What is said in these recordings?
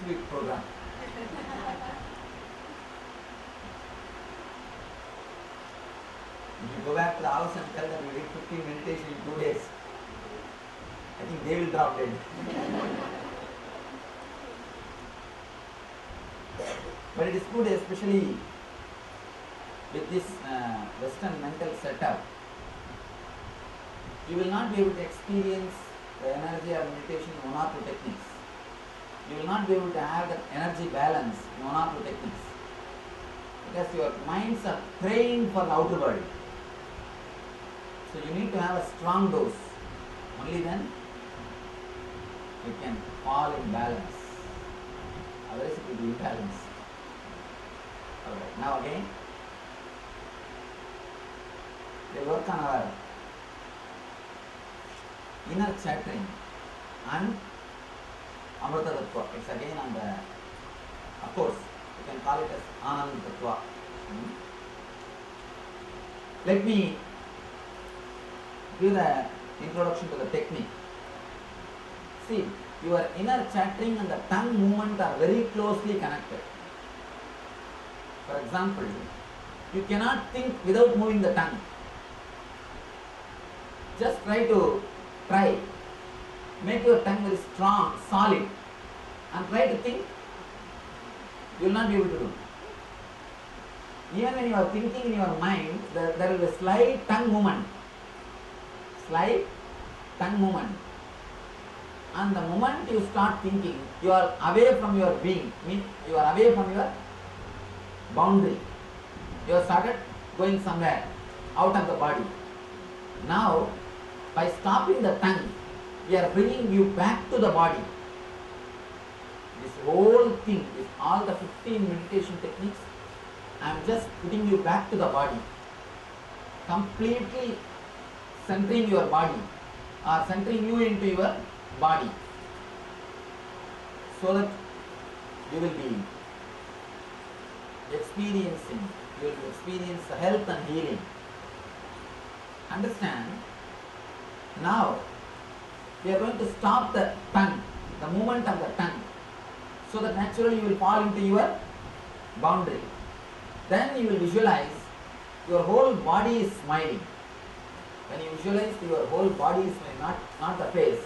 next week program. If you go back to the house and tell them you did 15 meditation in 2 days, I think they will drop dead. But it is good, especially with this Western mental setup, you will not be able to experience the energy of meditation in 1 or 2 techniques. You will not be able to have the energy balance in 1 or 2 techniques, because your minds are trained for the outer body. So you need to have a strong dose. Only then you can fall in balance. Otherwise it will be imbalanced. Alright, now again, we work on our inner chattering and Amrita Tattva. It's again on the, of course, you can call it as Anand Tattva. Let me give the introduction to the technique. See, your inner chattering and the tongue movement are very closely connected. For example, you cannot think without moving the tongue. Just try. Make your tongue very strong, solid, and try to think. You will not be able to do. Even when you are thinking in your mind, there will be a slight tongue movement. And the moment you start thinking, you are away from your being, means you are away from your boundary. You have started going somewhere out of the body. Now, by stopping the tongue, we are bringing you back to the body. This whole thing, with all the 15 meditation techniques, I am just putting you back to the body. Completely centering your body, or centering you into your body, so that you will experience health and healing. Understand? Now, we are going to stop the tongue, the movement of the tongue, so that naturally you will fall into your boundary. Then you will visualize your whole body is smiling. When you visualize your whole body is smiling, not the face,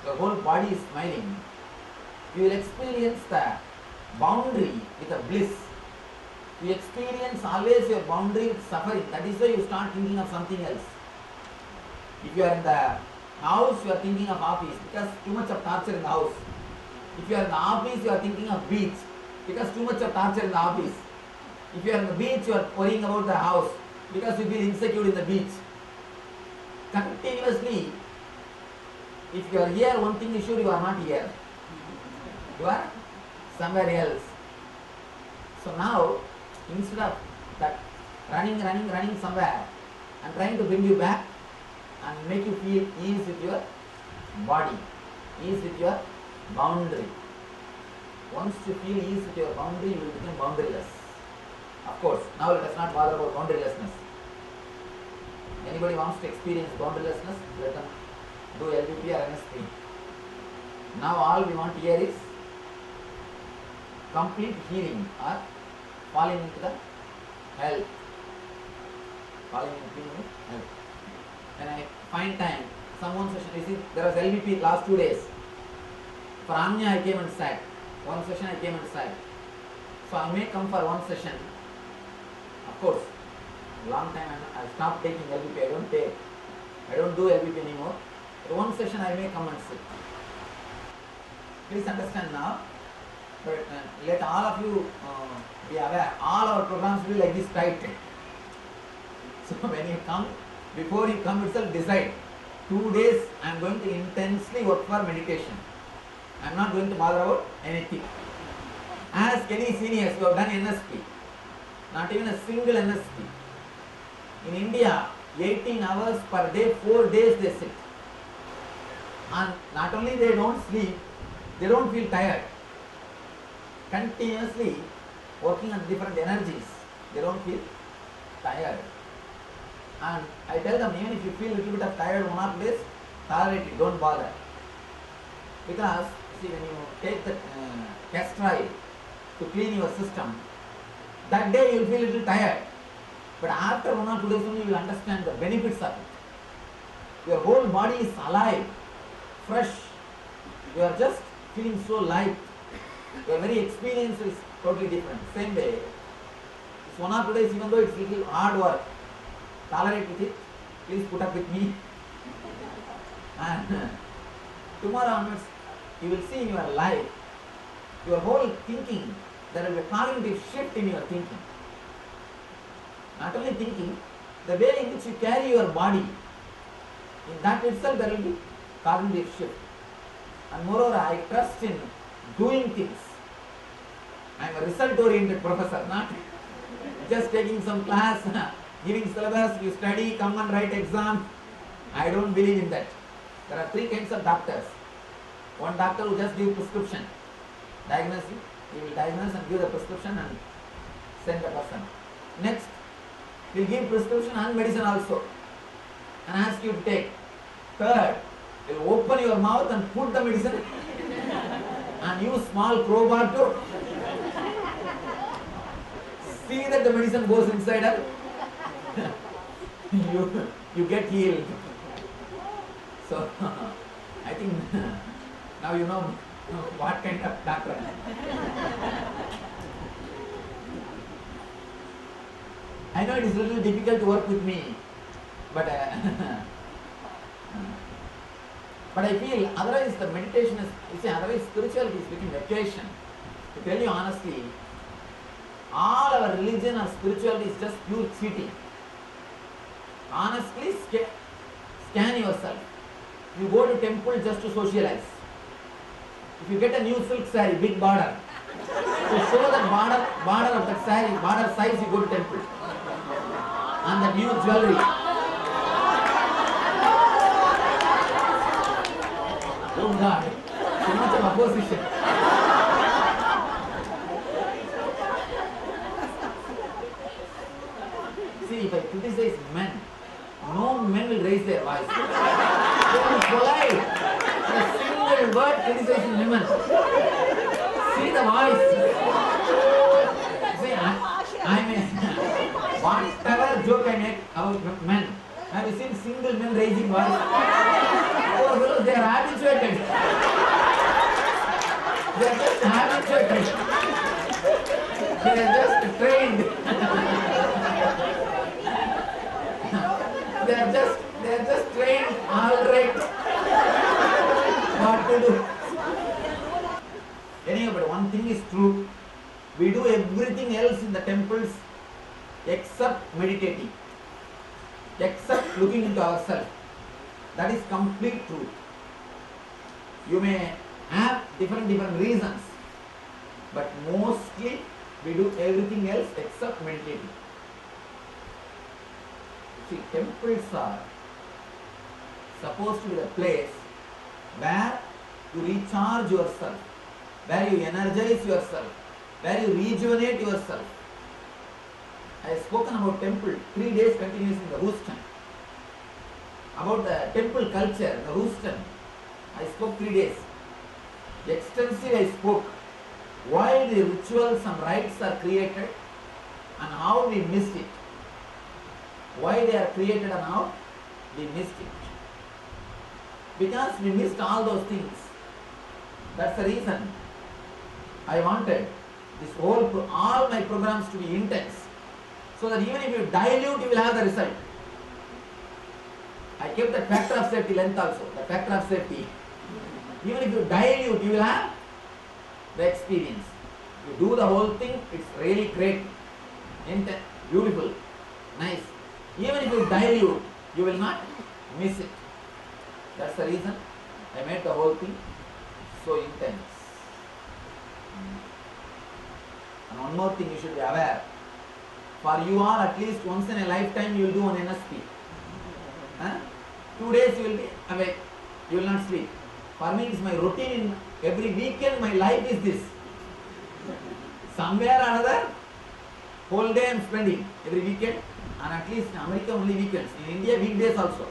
your whole body is smiling, you will experience the boundary with a bliss. You experience always your boundary with suffering. That is why you start thinking of something else. If you are in the house, you are thinking of office because too much of torture in the house. If you are in the office, you are thinking of beach because too much of torture in the office. If you are in the beach, you are worrying about the house because you feel insecure in the beach. Continuously, if you are here, one thing is sure, you are not here. You are somewhere else. So now, instead of that running somewhere and trying to bring you back and make you feel ease with your body, ease with your boundary. Once you feel ease with your boundary, you will become boundaryless. Of course, now let us not bother about boundarylessness. Anybody wants to experience boundarylessness, let them do LVP or NSP. Now all we want here is complete healing or falling into the health. Falling into health. When I find time, someone session, you see, there was LVP last 2 days. For Anya I came and sat. One session I came and sat. So I may come for one session. Of course, long time I stopped taking LVP. I don't do LVP anymore. But one session I may come and sit. Please understand now. But let all of you be aware. All our programs will be like this tight. So when you come, before you come itself, decide. 2 days I am going to intensely work for meditation. I am not going to bother about anything. Ask any seniors who have done NSP. Not even a single NSP. In India, 18 hours per day, 4 days they sit. And not only they don't sleep, they don't feel tired. Continuously working on different energies, they don't feel tired. And I tell them, even if you feel a little bit of tired 1 or 2 days, tolerate it, don't bother. Because See, when you take the castor oil to clean your system, that day you will feel a little tired. But after 1 or 2 days only you will understand the benefits of it. Your whole body is alive, fresh. You are just feeling so light. Your very experience is totally different. Same way, it's 1 or 2 days, even though it's little hard work, tolerate with it. Please put up with me. And tomorrow onwards, you will see in your life, your whole thinking, there will be a cognitive shift in your thinking. Not only thinking, the way in which you carry your body, in that itself there will be cognitive shift. And moreover, I trust in doing things. I am a result-oriented professor, not just taking some class, giving syllabus, you study, come and write exam. I don't believe in that. There are 3 kinds of doctors. One doctor who just gives prescription, diagnose you, he will diagnose and give the prescription and send the person. Next, he will give prescription and medicine also and ask you to take. Third, he will open your mouth and put the medicine and use small crowbar to see that the medicine goes inside and you get healed. So, I think now you know what kind of doctor. I know it is a little difficult to work with me, but I feel otherwise the meditation is, you see, otherwise spirituality is becoming vacation. To tell you honestly, all our religion or spirituality is just pure cheating. Honestly, scan yourself. You go to temple just to socialize. If you get a new silk saree, big border, to show that border of that saree, border size, you go to temple. And the new jewelry. Oh God, so much of opposition. See, if I criticize men, no men will raise their voice. They will be polite. A single word criticizing women. See the voice. See, I mean, whatever joke I make about men, have you seen single men raising voice? Oh, they are habituated. They are just habituated. They are just trained. They are just trained, all right, what to do. Anyway, but one thing is true, we do everything else in the temples except meditating, except looking into ourselves. That is complete truth. You may have different reasons, but mostly we do everything else except meditating. See, temples are supposed to be the place where you recharge yourself, where you energize yourself, where you rejuvenate yourself. I have spoken about temple 3 days continuously in the Houston. About the temple culture in the Houston, I spoke 3 days. Extensively I spoke why the rituals and rites are created and how we missed it. Why they are created and how we missed it. Because we missed all those things. That's the reason I wanted this all my programs to be intense, so that even if you dilute, you will have the result. I kept the factor of safety length also, the factor of safety. Even if you dilute, you will have the experience. You do the whole thing, it's really great, intense, beautiful, nice. Even if you dilute, you will not miss it. That's the reason I made the whole thing so intense. And one more thing you should be aware. For you all, at least once in a lifetime, you will do an NSP. 2 days you will be awake. You will not sleep. For me, it is my routine. Every weekend, my life is this. Somewhere or another, whole day I am spending every weekend. And at least in America only weekends. In India, weekdays also.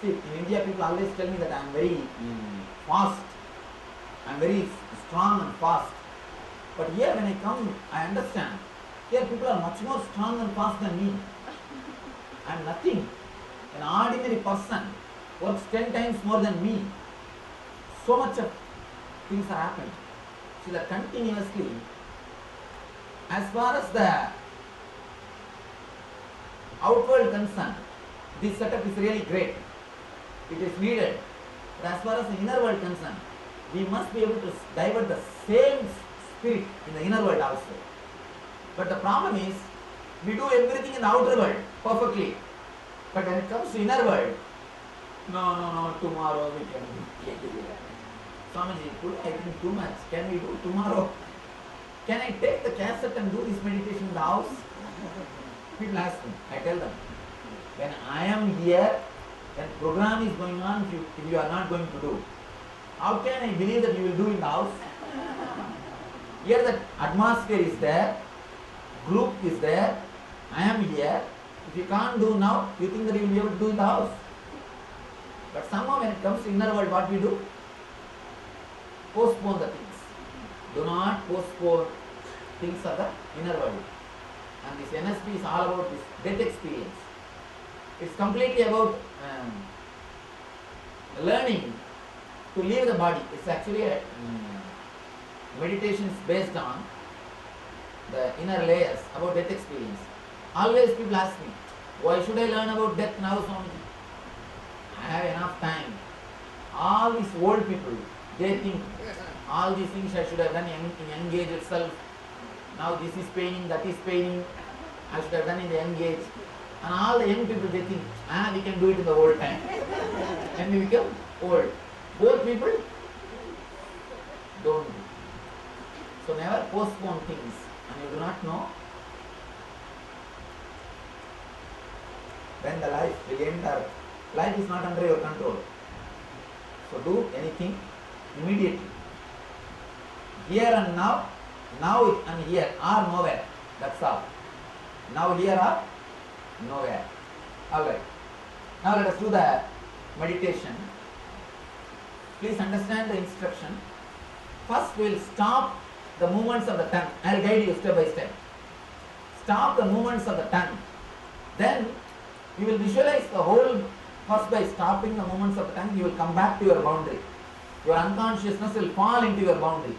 See, in India people always tell me that I am very fast. I'm very strong and fast. But here when I come, I understand. Here people are much more strong and fast than me. I'm nothing. An ordinary person works 10 times more than me. So much of things are happening. So that continuously, as far as the outward concern, this setup is really great. It is needed. But as far as the inner world concerned, we must be able to divert the same spirit in the inner world also. But the problem is, we do everything in the outer world perfectly. But when it comes to inner world, no, tomorrow we can do. Swamiji, I think too much. Can we do tomorrow? Can I take the cassette and do this meditation in the house? People ask me. I tell them, when I am here, when program is going on, if you are not going to do, how can I believe that you will do in the house? Here the atmosphere is there, group is there, I am here. If you can't do now, you think that you will be able to do in the house. But somehow when it comes to inner world, what we do? Postpone the things. Do not postpone things of the inner world. And this NSP is all about this death experience. It's completely about learning to leave the body. It's actually a meditation based on the inner layers about death experience. Always people ask me, why should I learn about death now, Swamiji? I have enough time. All these old people, they think all these things I should have done in young age itself. Now this is paining, that is paining. I should have done in the young age. And all the young people, they think, we can do it in the old time. And we become old. Both people don't do. So never postpone things. And you do not know when the life will end, or life is not under your control. So do anything immediately. Here and now and here are nowhere. That's all. Now here are nowhere. Alright. Now let us do the meditation. Please understand the instruction. First we will stop the movements of the tongue. I will guide you step by step. Stop the movements of the tongue. Then you will visualize the whole. First by stopping the movements of the tongue, you will come back to your boundary. Your unconsciousness will fall into your boundary.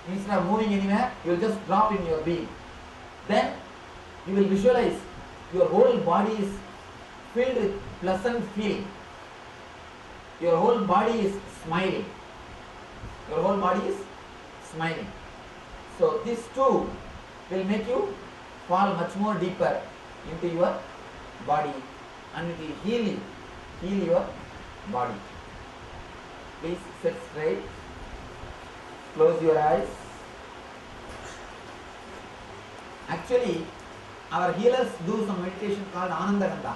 Instead of moving anywhere, you will just drop in your being. Then you will visualize your whole body is filled with pleasant feeling. Your whole body is smiling. Your whole body is smiling. So these two will make you fall much more deeper into your body, and it will heal your body. Please sit straight. Close your eyes. Actually, our healers do some meditation called Ananda Gandha.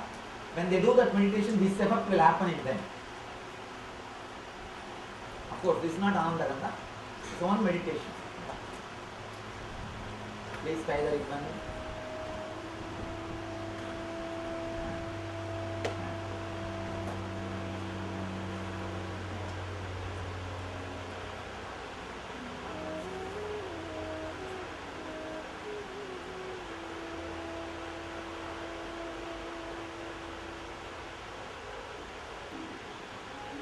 When they do that meditation, this effect will happen in them. Of course, this is not Ananda Gandha. It's one meditation. Please try the ribbon.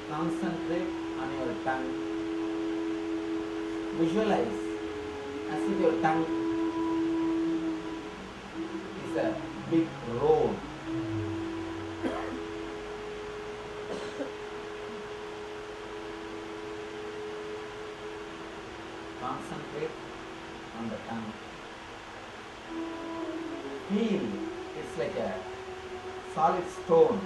Concentrate on your tongue. Visualize as if your tongue is a big road. Concentrate on the tongue. Feel it's like a solid stone.